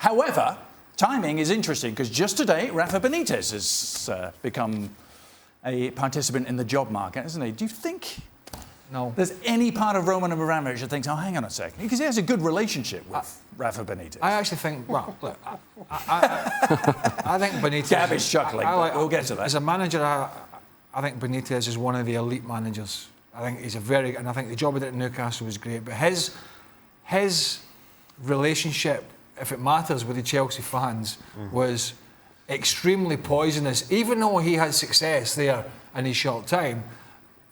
However, timing is interesting because just today, Rafa Benitez has become a participant in the job market, hasn't he? Do you think there's any part of Roman Abramovich that thinks, oh, hang on a second, because he has a good relationship with Rafa Benitez? I actually think, well, look, I think Benitez... Gab is chuckling, we'll get to that. As a manager, I think Benitez is one of the elite managers. I think he's and I think the job he did at Newcastle was great, but his relationship, if it matters, with the Chelsea fans was extremely poisonous. Even though he had success there in his short time,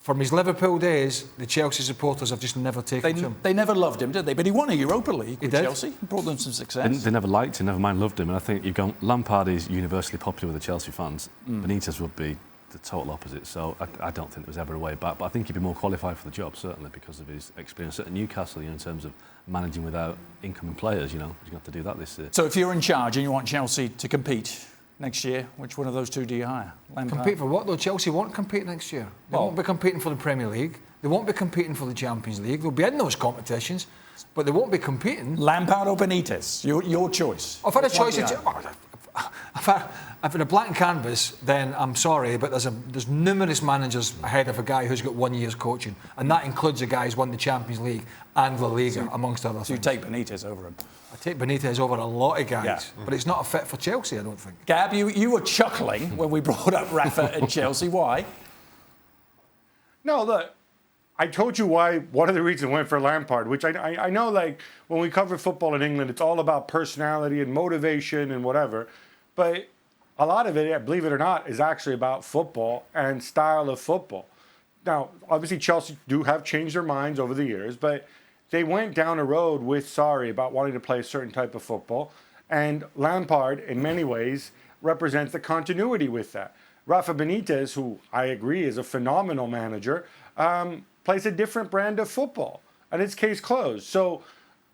from his Liverpool days, the Chelsea supporters have just never taken to him. They never loved him, did they? But he won a Europa League with Chelsea. He brought them some success. They never liked him, never mind loved him. And I think you've gone, Lampard is universally popular with the Chelsea fans. Benitez would be the total opposite. So I don't think there was ever a way back. But I think he'd be more qualified for the job, certainly, because of his experience at Newcastle, in terms of managing without incoming players. He's going to have to do that this year. So if you're in charge and you want Chelsea to compete next year, which one of those two do you hire? Lampard? Compete for what, though? Chelsea won't compete next year. They won't be competing for the Premier League. They won't be competing for the Champions League. They'll be in those competitions, but they won't be competing. Lampard or Benitez? Your choice. I've had a choice. If I've had a blank canvas, then I'm sorry, but there's numerous managers ahead of a guy who's got 1 year's coaching, and that includes a guy who's won the Champions League and La Liga, amongst other things. So you take Benitez over him? I take Benitez over a lot of guys, but it's not a fit for Chelsea, I don't think. Gab, you were chuckling when we brought up Rafa and Chelsea. Why? No, look, I told you why. One of the reasons I went for Lampard, which I know, like, when we cover football in England, it's all about personality and motivation and whatever. But a lot of it, believe it or not, is actually about football and style of football. Now, obviously, Chelsea do have changed their minds over the years, but they went down a road with Sarri about wanting to play a certain type of football. And Lampard, in many ways, represents the continuity with that. Rafa Benitez, who I agree is a phenomenal manager, plays a different brand of football. And it's case closed. So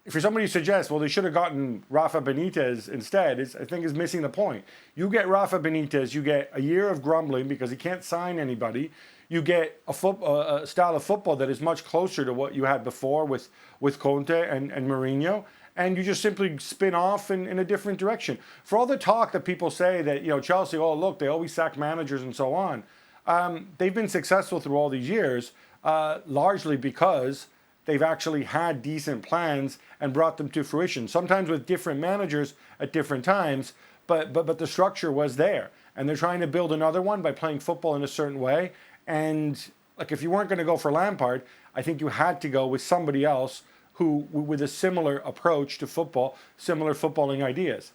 if you're somebody who suggests, well, they should have gotten Rafa Benitez instead, I think is missing the point. You get Rafa Benitez, you get a year of grumbling because he can't sign anybody. You get a style of football that is much closer to what you had before with Conte and Mourinho, and you just simply spin off in a different direction. For all the talk that people say that, Chelsea, oh, look, they always sack managers and so on, they've been successful through all these years, largely because they've actually had decent plans and brought them to fruition, sometimes with different managers at different times, but the structure was there. And they're trying to build another one by playing football in a certain way. And like, if you weren't going to go for Lampard, I think you had to go with somebody else who, with a similar approach to football, similar footballing ideas.